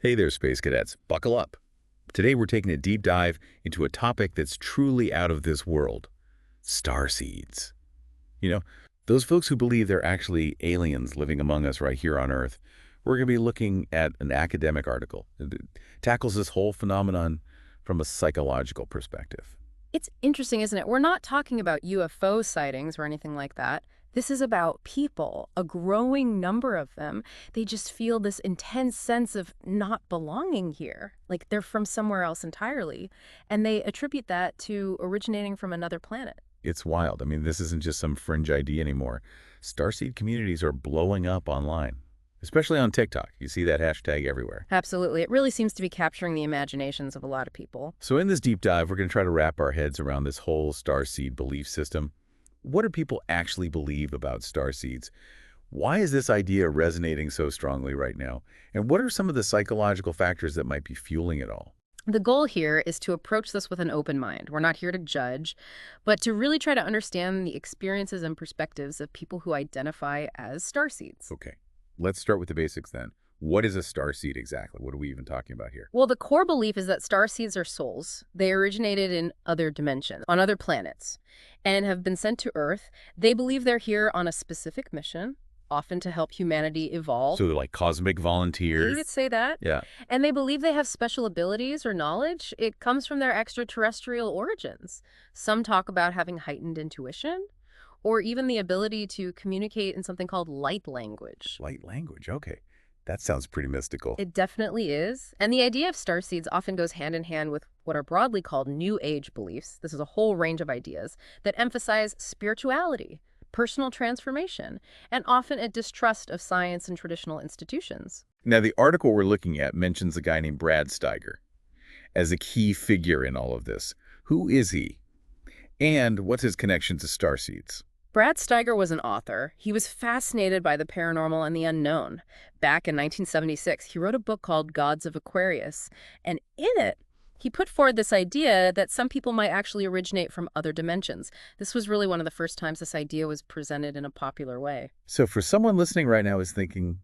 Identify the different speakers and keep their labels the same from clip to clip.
Speaker 1: Hey there, Space Cadets. Buckle up. Today we're taking a deep dive into a topic that's truly out of this world. Starseeds. You know, those folks who believe they're actually aliens living among us right here on Earth. We're going to be looking at an academic article. It tackles this whole phenomenon from a psychological perspective.
Speaker 2: It's interesting, isn't it? We're not talking about UFO sightings or anything like that. This is about people, a growing number of them. They just feel this intense sense of not belonging here, like they're from somewhere else entirely. And they attribute that to originating from another planet.
Speaker 1: It's wild. I mean, this isn't just some fringe idea anymore. Starseed communities are blowing up online, especially on TikTok. You see that hashtag everywhere.
Speaker 2: Absolutely. It really seems to be capturing the imaginations of a lot of people.
Speaker 1: So in this deep dive, we're going to try to wrap our heads around this whole starseed belief system. What do people actually believe about starseeds? Why is this idea resonating so strongly right now? And what are some of the psychological factors that might be fueling it all?
Speaker 2: The goal here is to approach this with an open mind. We're not here to judge, but to really try to understand the experiences and perspectives of people who identify as starseeds.
Speaker 1: Okay, let's start with the basics then. What is a starseed exactly? What are we even talking about here?
Speaker 2: Well, the core belief is that starseeds are souls. They originated in other dimensions, on other planets, and have been sent to Earth. They believe they're here on a specific mission, often to help humanity evolve.
Speaker 1: So they're like cosmic
Speaker 2: You
Speaker 1: volunteers?
Speaker 2: could say that.
Speaker 1: Yeah.
Speaker 2: And they believe they have special abilities or knowledge. It comes from their extraterrestrial origins. Some talk about having heightened intuition, or even the ability to communicate in something called light language.
Speaker 1: Light language, okay. That sounds pretty mystical.
Speaker 2: It definitely is. And the idea of starseeds often goes hand in hand with what are broadly called New Age beliefs. This is a whole range of ideas that emphasize spirituality, personal transformation, and often a distrust of science and traditional institutions.
Speaker 1: Now, the article we're looking at mentions a guy named Brad Steiger as a key figure in all of this. Who is he? And what's his connection to starseeds?
Speaker 2: Brad Steiger was an author. He was fascinated by the paranormal and the unknown. Back in 1976, he wrote a book called Gods of Aquarius, and in it, he put forward this idea that some people might actually originate from other dimensions. This was really one of the first times this idea was presented in a popular way.
Speaker 1: So for someone listening right now is thinking,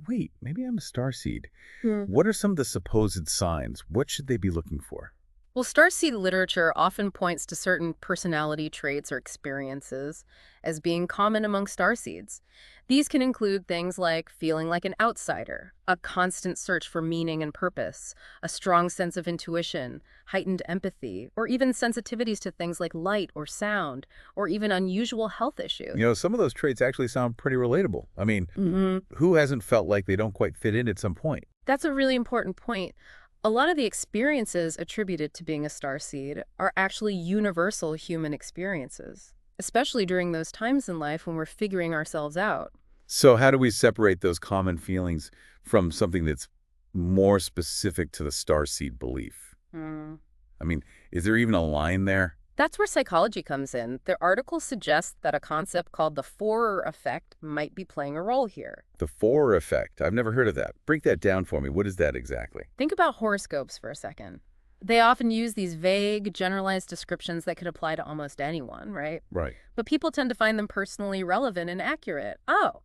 Speaker 1: wait, maybe I'm a starseed. What are some of the supposed signs? What should they be looking for?
Speaker 2: Well, starseed literature often points to certain personality traits or experiences as being common among starseeds. These can include things like feeling like an outsider, a constant search for meaning and purpose, a strong sense of intuition, heightened empathy, or even sensitivities to things like light or sound, or even unusual health issues.
Speaker 1: You know, some of those traits actually sound pretty relatable. I mean,
Speaker 2: hmm
Speaker 1: who hasn't felt like they don't quite fit in at some point?
Speaker 2: That's a really important point. A lot of the experiences attributed to being a starseed are actually universal human experiences, especially during those times in life when we're figuring ourselves out.
Speaker 1: So how do we separate those common feelings from something that's more specific to the starseed belief?
Speaker 2: Hmm.
Speaker 1: I mean, is there even a line there?
Speaker 2: That's where psychology comes in. The article suggests that a concept called the Forer effect might be playing a role here.
Speaker 1: The Forer effect. I've never heard of that. Break that down for me. What is that exactly?
Speaker 2: Think about horoscopes for a second. They often use these vague, generalized descriptions that could apply to almost anyone, right?
Speaker 1: Right.
Speaker 2: But people tend to find them personally relevant and accurate. Oh,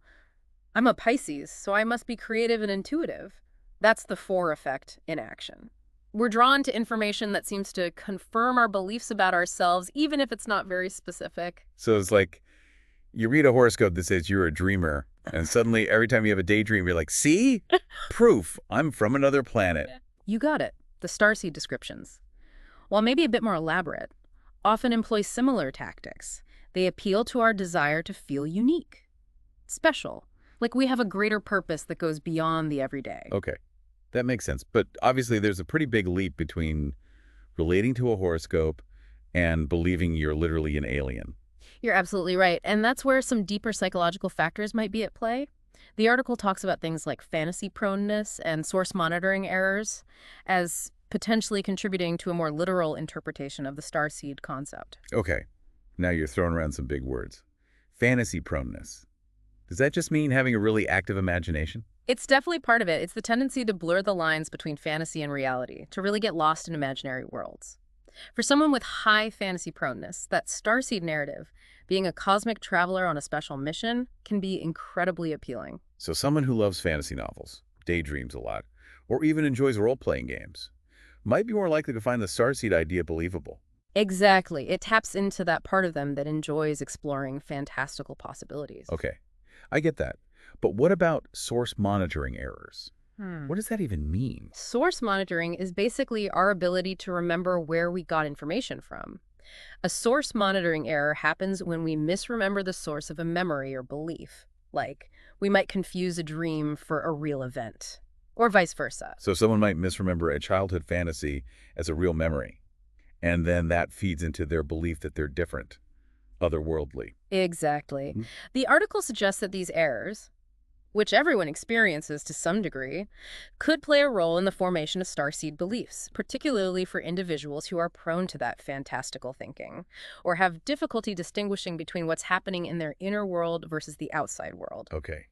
Speaker 2: I'm a Pisces, so I must be creative and intuitive. That's the Forer effect in action. We're drawn to information that seems to confirm our beliefs about ourselves, even if it's not very specific.
Speaker 1: So it's like you read a horoscope that says you're a dreamer, and suddenly every time you have a daydream, you're like, see? Proof. I'm from another planet.
Speaker 2: You got it. The starseed descriptions, while maybe a bit more elaborate, often employ similar tactics. They appeal to our desire to feel unique, special, like we have a greater purpose that goes beyond the everyday.
Speaker 1: Okay. That makes sense. But obviously there's a pretty big leap between relating to a horoscope and believing you're literally an alien.
Speaker 2: You're absolutely right, and that's where some deeper psychological factors might be at play. The article talks about things like fantasy proneness and source monitoring errors as potentially contributing to a more literal interpretation of the starseed concept.
Speaker 1: Okay. Now you're throwing around some big words. Fantasy proneness. Does that just mean having a really active imagination?
Speaker 2: It's definitely part of it. It's the tendency to blur the lines between fantasy and reality, to really get lost in imaginary worlds. For someone with high fantasy proneness, that starseed narrative, being a cosmic traveler on a special mission, can be incredibly appealing.
Speaker 1: So someone who loves fantasy novels, daydreams a lot, or even enjoys role-playing games, might be more likely to find the starseed idea believable.
Speaker 2: Exactly. It taps into that part of them that enjoys exploring fantastical possibilities.
Speaker 1: Okay, I get that. But what about source monitoring errors?
Speaker 2: Hmm.
Speaker 1: What does that even mean?
Speaker 2: Source monitoring is basically our ability to remember where we got information from. A source monitoring error happens when we misremember the source of a memory or belief. Like, we might confuse a dream for a real event, or vice versa.
Speaker 1: So someone might misremember a childhood fantasy as a real memory, and then that feeds into their belief that they're different, otherworldly.
Speaker 2: Exactly.
Speaker 1: Mhm.
Speaker 2: The article suggests that these errors, which everyone experiences to some degree, could play a role in the formation of starseed beliefs, particularly for individuals who are prone to that fantastical thinking, or have difficulty distinguishing between what's happening in their inner world versus the outside world.
Speaker 1: Okay,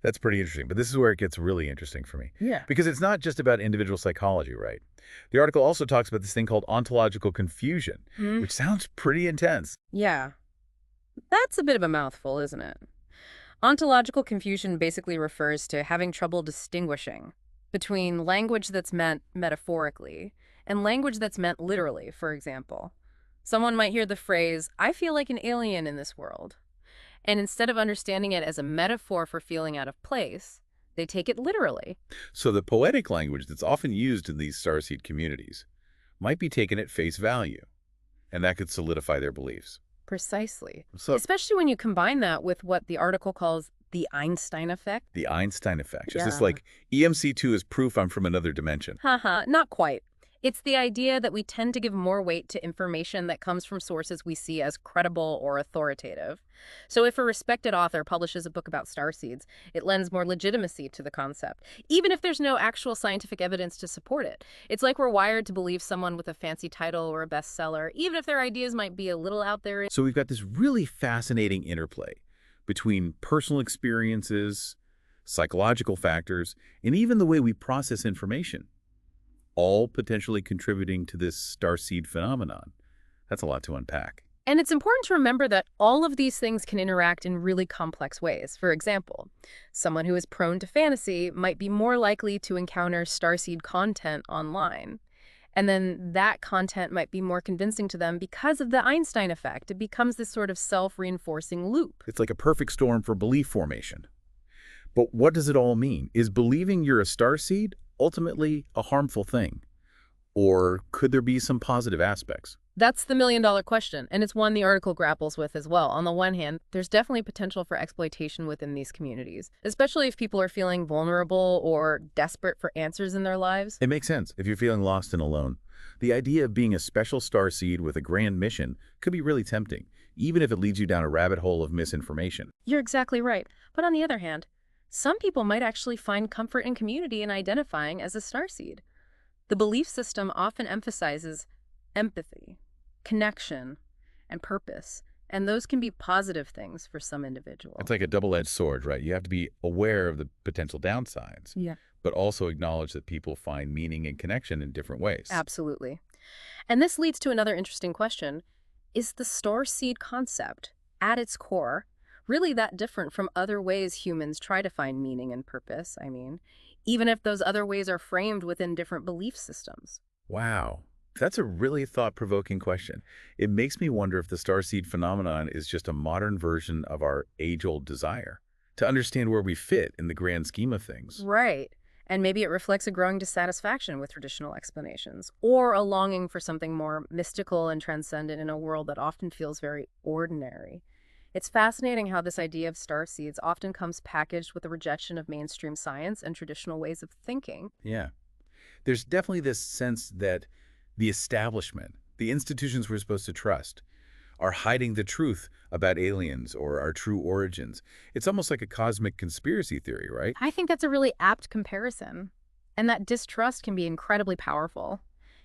Speaker 1: that's pretty interesting. But this is where it gets really interesting for me.
Speaker 2: Yeah.
Speaker 1: Because it's not just about individual psychology, right? The article also talks about this thing called ontological confusion,
Speaker 2: Mm,
Speaker 1: which sounds pretty intense.
Speaker 2: yeah, that's a bit of a mouthful, isn't it? Ontological confusion basically refers to having trouble distinguishing between language that's meant metaphorically and language that's meant literally, for example. Someone might hear the phrase, "I feel like an alien in this world," and instead of understanding it as a metaphor for feeling out of place, they take it literally.
Speaker 1: So the poetic language that's often used in these starseed communities might be taken at face value, and that could solidify their beliefs.
Speaker 2: Precisely.
Speaker 1: So
Speaker 2: Especially when you combine that with what the article calls the Einstein effect.
Speaker 1: the Einstein effect. Is this
Speaker 2: Yeah.
Speaker 1: like EMC2 is proof I'm from another dimension?
Speaker 2: Haha, not quite. It's the idea that we tend to give more weight to information that comes from sources we see as credible or authoritative. So if a respected author publishes a book about starseeds, it lends more legitimacy to the concept, even if there's no actual scientific evidence to support it. It's like we're wired to believe someone with a fancy title or a bestseller, even if their ideas might be a little out there.
Speaker 1: So we've got this really fascinating interplay between personal experiences, psychological factors, and even the way we process information, all potentially contributing to this starseed phenomenon. That's a lot to unpack.
Speaker 2: And it's important to remember that all of these things can interact in really complex ways. For example, someone who is prone to fantasy might be more likely to encounter starseed content online. And then that content might be more convincing to them because of the Einstein effect. It becomes this sort of self-reinforcing loop.
Speaker 1: It's like a perfect storm for belief formation. But what does it all mean? Is believing you're a starseed ultimately a harmful thing? Or could there be some positive aspects?
Speaker 2: That's the million-dollar question, and it's one the article grapples with as well. On the one hand, there's definitely potential for exploitation within these communities, especially if people are feeling vulnerable or desperate for answers in their lives.
Speaker 1: It makes sense if you're feeling lost and alone. The idea of being a special starseed with a grand mission could be really tempting, even if it leads you down a rabbit hole of misinformation.
Speaker 2: You're exactly right. But on the other hand, some people might actually find comfort in community in identifying as a starseed. The belief system often emphasizes empathy, connection, and purpose, and those can be positive things for some individuals.
Speaker 1: It's like a double-edged sword, right? You have to be aware of the potential downsides,
Speaker 2: Yeah,
Speaker 1: but also acknowledge that people find meaning and connection in different ways.
Speaker 2: absolutely. And this leads to another interesting question. Is the starseed concept, at its core, really that different from other ways humans try to find meaning and purpose? Even if those other ways are framed within different belief systems.
Speaker 1: Wow. That's a really thought-provoking question. It makes me wonder if the starseed phenomenon is just a modern version of our age-old desire to understand where we fit in the grand scheme of things.
Speaker 2: Right. And maybe it reflects a growing dissatisfaction with traditional explanations, or a longing for something more mystical and transcendent in a world that often feels very ordinary. It's fascinating how this idea of starseeds often comes packaged with a rejection of mainstream science and traditional ways of thinking.
Speaker 1: Yeah. There's definitely this sense that the establishment, the institutions we're supposed to trust, are hiding the truth about aliens or our true origins. It's almost like a cosmic conspiracy theory, right?
Speaker 2: I think that's a really apt comparison. And that distrust can be incredibly powerful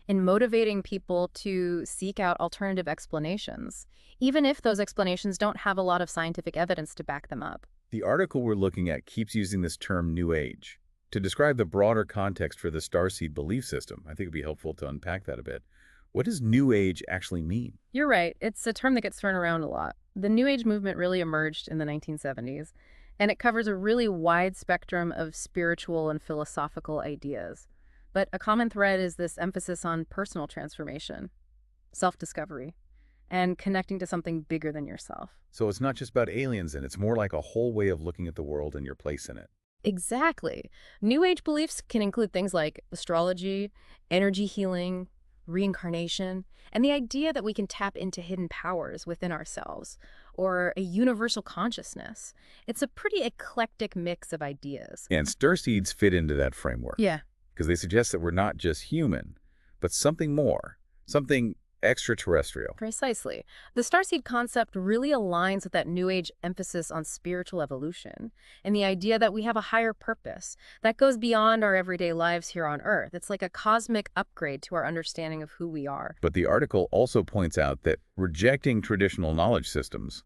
Speaker 2: in motivating people to seek out alternative explanations, even if those explanations don't have a lot of scientific evidence to back them up.
Speaker 1: The article we're looking at keeps using this term New Age to describe the broader context for the starseed belief system. I think it'd be helpful to unpack that a bit. What does New Age actually mean?
Speaker 2: You're right. It's a term that gets thrown around a lot. The New Age movement really emerged in the 1970s, and it covers a really wide spectrum of spiritual and philosophical ideas. But a common thread is this emphasis on personal transformation, self-discovery, and connecting to something bigger than yourself.
Speaker 1: So it's not just about aliens, and it's more like a whole way of looking at the world and your place in it.
Speaker 2: Exactly. New Age beliefs can include things like astrology, energy healing, reincarnation, and the idea that we can tap into hidden powers within ourselves, or a universal consciousness. It's a pretty eclectic mix of ideas.
Speaker 1: And Starseeds fit into that framework
Speaker 2: Yeah.
Speaker 1: because they suggest that we're not just human, but something more, something extraterrestrial.
Speaker 2: Precisely. The starseed concept really aligns with that New Age emphasis on spiritual evolution and the idea that we have a higher purpose that goes beyond our everyday lives here on Earth. It's like a cosmic upgrade to our understanding of who we are.
Speaker 1: But the article also points out that rejecting traditional knowledge systems,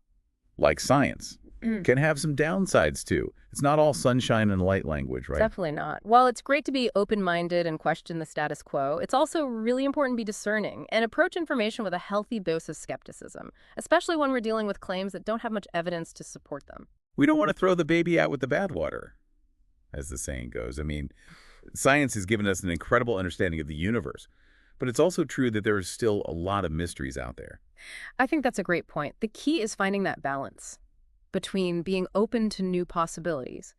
Speaker 1: like science, can have some downsides too. It's not all sunshine and light language, right?
Speaker 2: Definitely not. While it's great to be open-minded and question the status quo, it's also really important to be discerning and approach information with a healthy dose of skepticism, especially when we're dealing with claims that don't have much evidence to support them.
Speaker 1: We don't want to throw the baby out with the bathwater, as the saying goes. I mean, science has given us an incredible understanding of the universe, but it's also true that there is still a lot of mysteries out there.
Speaker 2: I think that's a great point. The key is finding that balance between being open to new possibilities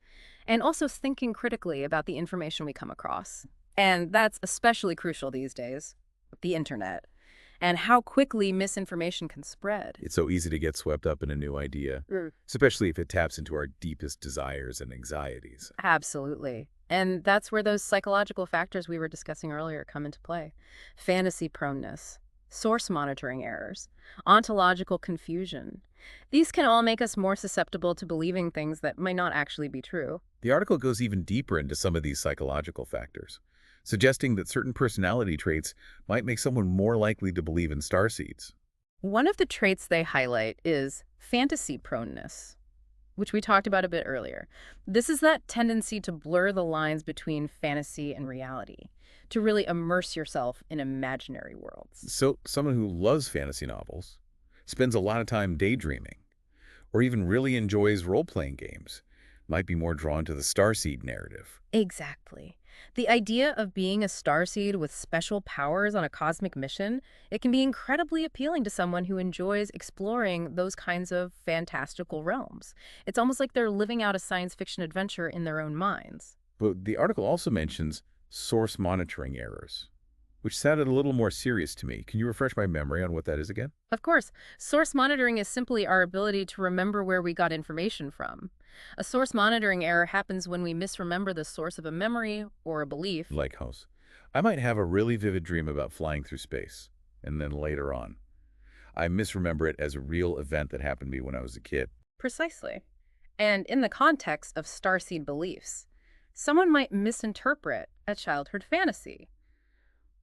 Speaker 2: and also thinking critically about the information we come across. And that's especially crucial these days, with the internet, and how quickly misinformation can spread.
Speaker 1: It's so easy to get swept up in a new idea, especially if it taps into our deepest desires and anxieties.
Speaker 2: Absolutely. And that's where those psychological factors we were discussing earlier come into play. Fantasy proneness, source monitoring errors, ontological confusion. These can all make us more susceptible to believing things that might not actually be true.
Speaker 1: The article goes even deeper into some of these psychological factors, suggesting that certain personality traits might make someone more likely to believe in starseeds.
Speaker 2: One of the traits they highlight is fantasy proneness, which we talked about a bit earlier. This is that tendency to blur the lines between fantasy and reality, to really immerse yourself in imaginary worlds.
Speaker 1: So someone who loves fantasy novels, spends a lot of time daydreaming, or even really enjoys role-playing games, might be more drawn to the Starseed narrative.
Speaker 2: Exactly. The idea of being a starseed with special powers on a cosmic mission, it can be incredibly appealing to someone who enjoys exploring those kinds of fantastical realms. It's almost like they're living out a science fiction adventure in their own minds.
Speaker 1: But the article also mentions source monitoring errors, which sounded a little more serious to me. Can you refresh my memory on what that is again?
Speaker 2: Of course, source monitoring is simply our ability to remember where we got information from. A source monitoring error happens when we misremember the source of a memory or a belief.
Speaker 1: Like house. I might have a really vivid dream about flying through space, and then later on, I misremember it as a real event that happened to me when I was a kid.
Speaker 2: Precisely. And in the context of starseed beliefs, someone might misinterpret a childhood fantasy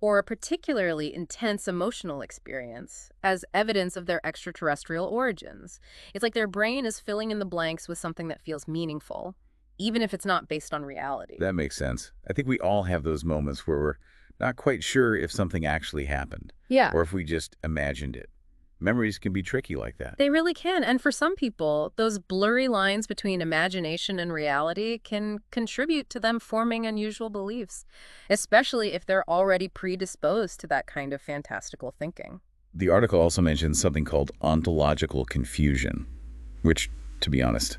Speaker 2: or a particularly intense emotional experience as evidence of their extraterrestrial origins. It's like their brain is filling in the blanks with something that feels meaningful, even if it's not based on reality.
Speaker 1: That makes sense. I think we all have those moments where we're not quite sure if something actually happened,
Speaker 2: Yeah,
Speaker 1: or if we just imagined it. Memories can be tricky like that.
Speaker 2: they really can. And for some people, those blurry lines between imagination and reality can contribute to them forming unusual beliefs, especially if they're already predisposed to that kind of fantastical thinking.
Speaker 1: The article also mentions something called ontological confusion, which, to be honest,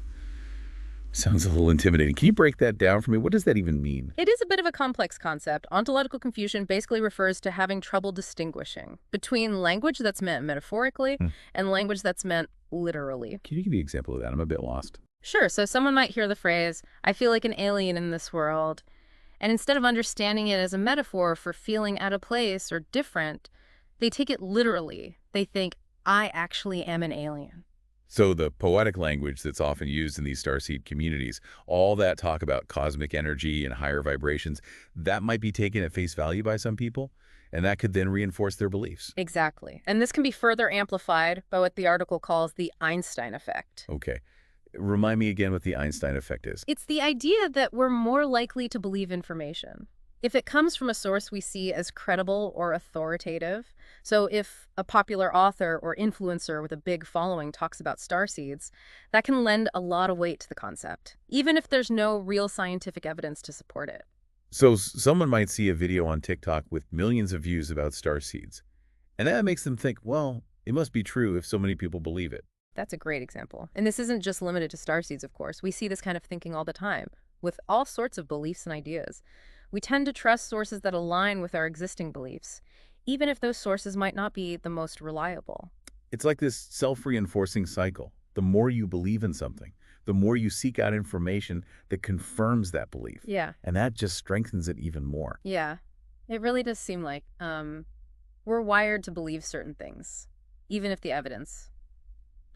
Speaker 1: sounds a little intimidating. Can you break that down for me? What does that even mean?
Speaker 2: It is a bit of a complex concept. Ontological confusion basically refers to having trouble distinguishing between language that's meant metaphorically and language that's meant literally.
Speaker 1: Can you give me an example of that? I'm a bit lost.
Speaker 2: Sure, so someone might hear the phrase, "I feel like an alien in this world," and instead of understanding it as a metaphor for feeling out of place or different, they take it literally. They think, "I actually am an alien."
Speaker 1: So the poetic language that's often used in these starseed communities, all that talk about cosmic energy and higher vibrations, that might be taken at face value by some people, and that could then reinforce their beliefs.
Speaker 2: Exactly. And this can be further amplified by what the article calls the Einstein effect.
Speaker 1: Okay. Remind me again what the Einstein effect is.
Speaker 2: It's the idea that we're more likely to believe information If it comes from a source we see as credible or authoritative, so if a popular author or influencer with a big following talks about starseeds, that can lend a lot of weight to the concept, even if there's no real scientific evidence to support it.
Speaker 1: So someone might see a video on TikTok with millions of views about star seeds, and that makes them think, well, it must be true if so many people believe it.
Speaker 2: That's a great example. And this isn't just limited to starseeds, of course. We see this kind of thinking all the time, with all sorts of beliefs and ideas. We tend to trust sources that align with our existing beliefs, even if those sources might not be the most reliable.
Speaker 1: It's like this self-reinforcing cycle. The more you believe in something, the more you seek out information that confirms that belief.
Speaker 2: Yeah,
Speaker 1: And that just strengthens it even more.
Speaker 2: yeah. It really does seem like we're wired to believe certain things, even if the evidence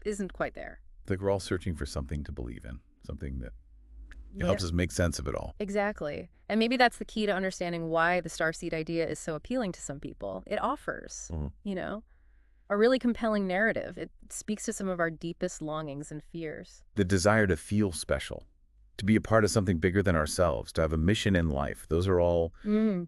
Speaker 2: isn't quite there.
Speaker 1: It's like we're all searching for something to believe in, something that
Speaker 2: Yeah,
Speaker 1: helps us make sense of it all.
Speaker 2: exactly. And maybe that's the key to understanding why the starseed idea is so appealing to some people. It offers,
Speaker 1: Mhm.
Speaker 2: you know, a really compelling narrative. It speaks to some of our deepest longings and fears.
Speaker 1: The desire to feel special, to be a part of something bigger than ourselves, to have a mission in life, those are all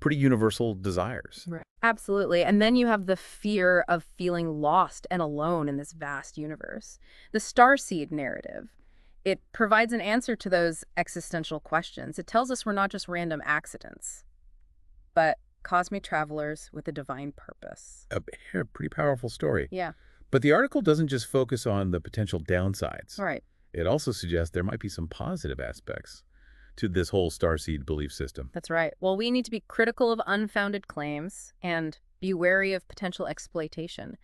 Speaker 1: pretty universal desires.
Speaker 2: Right. Absolutely. And then you have the fear of feeling lost and alone in this vast universe. The starseed narrative, it provides an answer to those existential questions. It tells us we're not just random accidents, but cosmic travelers with a divine purpose.
Speaker 1: A pretty powerful story.
Speaker 2: Yeah.
Speaker 1: But the article doesn't just focus on the potential downsides.
Speaker 2: All right.
Speaker 1: It also suggests there might be some positive aspects to this whole starseed belief system.
Speaker 2: That's right. Well, we need to be critical of unfounded claims and be wary of potential exploitation.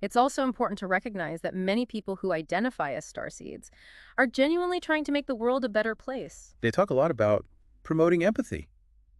Speaker 2: It's also important to recognize that many people who identify as starseeds are genuinely trying to make the world a better place.
Speaker 1: They talk a lot about promoting empathy,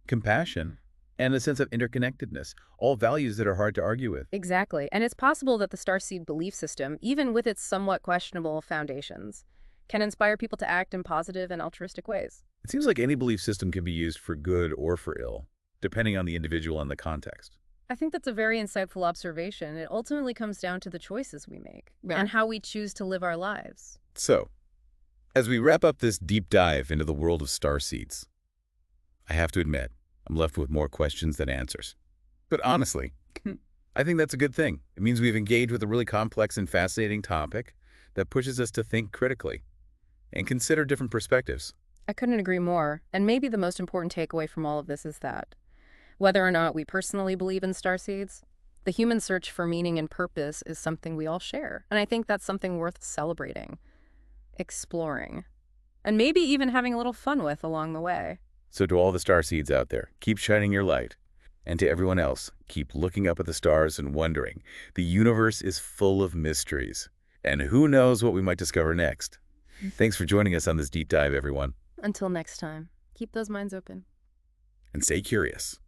Speaker 1: compassion, and a sense of interconnectedness, all values that are hard to argue with.
Speaker 2: Exactly. And it's possible that the starseed belief system, even with its somewhat questionable foundations, can inspire people to act in positive and altruistic ways.
Speaker 1: It seems like any belief system can be used for good or for ill, depending on the individual and the context.
Speaker 2: I think that's a very insightful observation. It ultimately comes down to the choices we make and how we choose to live our lives.
Speaker 1: So, as we wrap up this deep dive into the world of starseeds, I have to admit, I'm left with more questions than answers. But honestly, I think that's a good thing. It means we've engaged with a really complex and fascinating topic that pushes us to think critically and consider different perspectives.
Speaker 2: I couldn't agree more. And maybe the most important takeaway from all of this is that whether or not we personally believe in starseeds, the human search for meaning and purpose is something we all share. And I think that's something worth celebrating, exploring, and maybe even having a little fun with along the way.
Speaker 1: So to all the starseeds out there, keep shining your light. And to everyone else, keep looking up at the stars and wondering. The universe is full of mysteries. And who knows what we might discover next. Thanks for joining us on this deep dive, everyone.
Speaker 2: Until next time, keep those minds open.
Speaker 1: And stay curious.